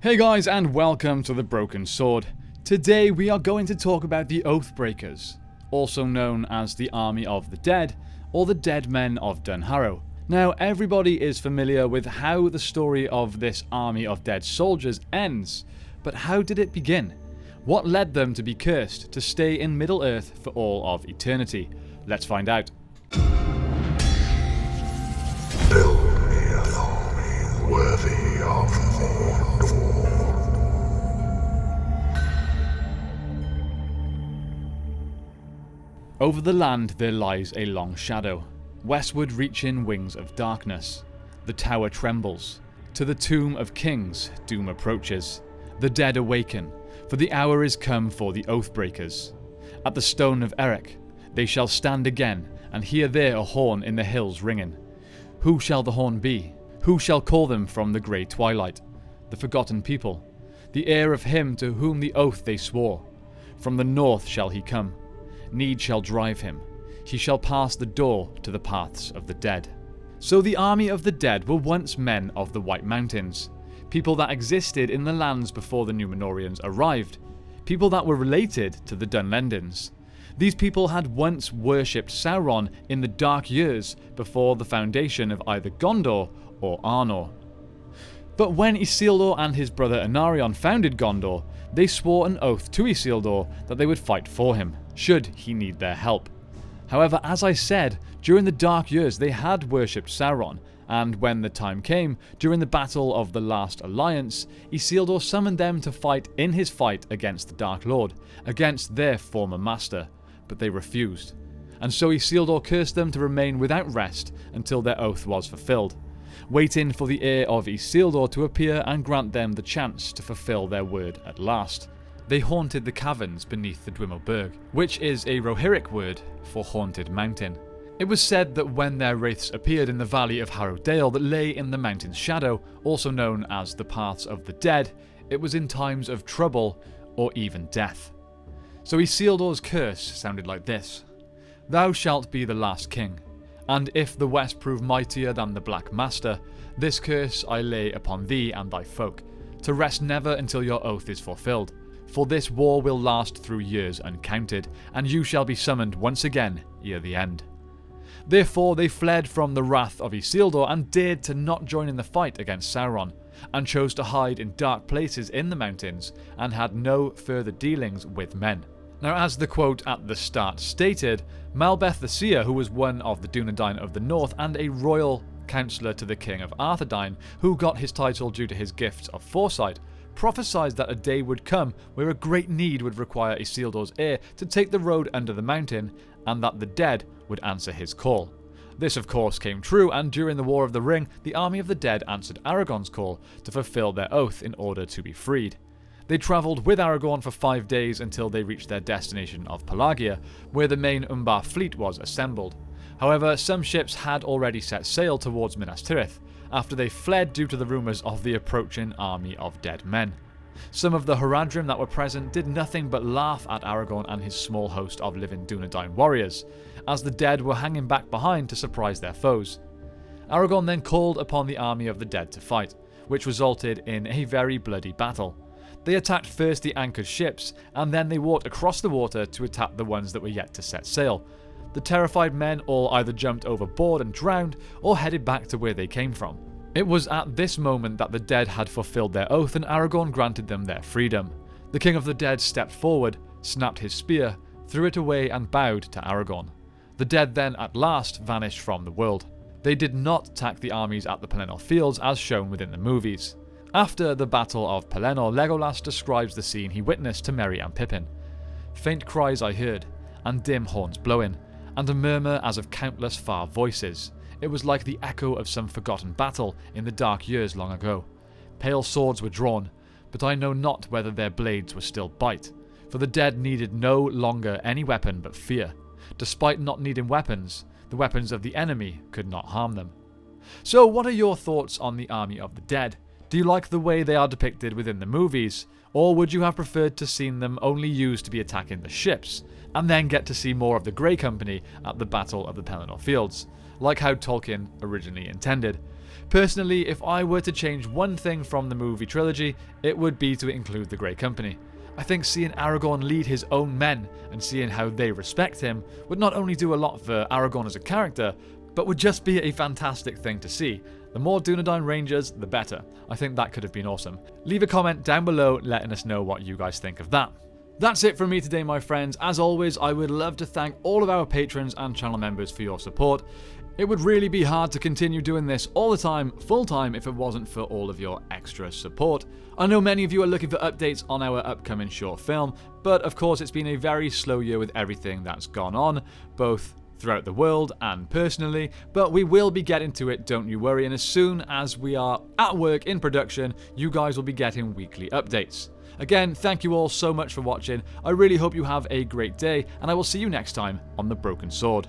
Hey guys, and welcome to The Broken Sword. Today we are going to talk about the Oathbreakers, also known as the Army of the Dead, or the Deadmen of Dunharrow. Now, everybody is familiar with how the story of this army of dead soldiers ends, but how did it begin? What led them to be cursed to stay in Middle-earth for all of eternity? Let's find out. Build me an army worthy of Mordor. Over the land there lies a long shadow, westward reaching wings of darkness. The tower trembles. To the tomb of kings doom approaches. The dead awaken, for the hour is come for the Oathbreakers. At the stone of Eric they shall stand again, and hear there a horn in the hills ringing. Who shall the horn be? Who shall call them from the grey twilight? The forgotten people, the heir of him to whom the oath they swore. From the north shall he come. Need shall drive him. He shall pass the door to the paths of the dead. So the army of the dead were once men of the White Mountains, people that existed in the lands before the Númenóreans arrived, people that were related to the Dunlendings. These people had once worshipped Sauron in the dark years before the foundation of either Gondor or Arnor. But when Isildur and his brother Anarion founded Gondor, they swore an oath to Isildur that they would fight for him, should he need their help. However, as I said, during the Dark Years they had worshipped Sauron, and when the time came, during the Battle of the Last Alliance, Isildur summoned them to fight in his fight against the Dark Lord, against their former master, but they refused. And so Isildur cursed them to remain without rest until their oath was fulfilled, waiting for the heir of Isildur to appear and grant them the chance to fulfill their word at last. They haunted the caverns beneath the Dwimmelberg, which is a Rohirric word for haunted mountain. It was said that when their wraiths appeared in the valley of Harrowdale that lay in the mountain's shadow, also known as the Paths of the Dead, it was in times of trouble or even death. So Isildur's curse sounded like this: Thou shalt be the last king, and if the west prove mightier than the Black Master, this curse I lay upon thee and thy folk, to rest never until your oath is fulfilled. For this war will last through years uncounted, and you shall be summoned once again ere the end. Therefore they fled from the wrath of Isildur and dared to not join in the fight against Sauron, and chose to hide in dark places in the mountains, and had no further dealings with men. Now, as the quote at the start stated, Malbeth the Seer, who was one of the Dunedain of the North and a royal counsellor to the king of Arthedain, who got his title due to his gifts of foresight, prophesied that a day would come where a great need would require Isildur's heir to take the road under the mountain, and that the dead would answer his call. This of course came true, and during the War of the Ring, the army of the dead answered Aragorn's call to fulfill their oath in order to be freed. They travelled with Aragorn for 5 days until they reached their destination of Pelagia, where the main Umbar fleet was assembled. However, some ships had already set sail towards Minas Tirith, after they fled due to the rumours of the approaching army of dead men. Some of the Haradrim that were present did nothing but laugh at Aragorn and his small host of living Dunedain warriors, as the dead were hanging back behind to surprise their foes. Aragorn then called upon the army of the dead to fight, which resulted in a very bloody battle. They attacked first the anchored ships, and then they walked across the water to attack the ones that were yet to set sail. The terrified men all either jumped overboard and drowned, or headed back to where they came from. It was at this moment that the dead had fulfilled their oath, and Aragorn granted them their freedom. The king of the dead stepped forward, snapped his spear, threw it away and bowed to Aragorn. The dead then at last vanished from the world. They did not attack the armies at the Pelennor Fields as shown within the movies. After the Battle of Pelennor, Legolas describes the scene he witnessed to Merry and Pippin. Faint cries I heard, and dim horns blowing, and a murmur as of countless far voices. It was like the echo of some forgotten battle in the dark years long ago. Pale swords were drawn, but I know not whether their blades were still bite, for the dead needed no longer any weapon but fear. Despite not needing weapons, the weapons of the enemy could not harm them. So what are your thoughts on the army of the dead? Do you like the way they are depicted within the movies? Or would you have preferred to seen them only used to be attacking the ships, and then get to see more of the Grey Company at the Battle of the Pelennor Fields? like how Tolkien originally intended. Personally, if I were to change one thing from the movie trilogy, it would be to include the Grey Company. I think seeing Aragorn lead his own men and seeing how they respect him would not only do a lot for Aragorn as a character, but would just be a fantastic thing to see. The more Dunedain Rangers, the better. I think that could have been awesome. Leave a comment down below letting us know what you guys think of that. That's it from me today, my friends. As always, I would love to thank all of our patrons and channel members for your support. It would really be hard to continue doing this all the time, full time, if it wasn't for all of your extra support. I know many of you are looking for updates on our upcoming short film, but of course it's been a very slow year with everything that's gone on, both throughout the world and personally, but we will be getting to it, don't you worry, and as soon as we are at work in production, you guys will be getting weekly updates. Again, thank you all so much for watching. I really hope you have a great day, and I will see you next time on The Broken Sword.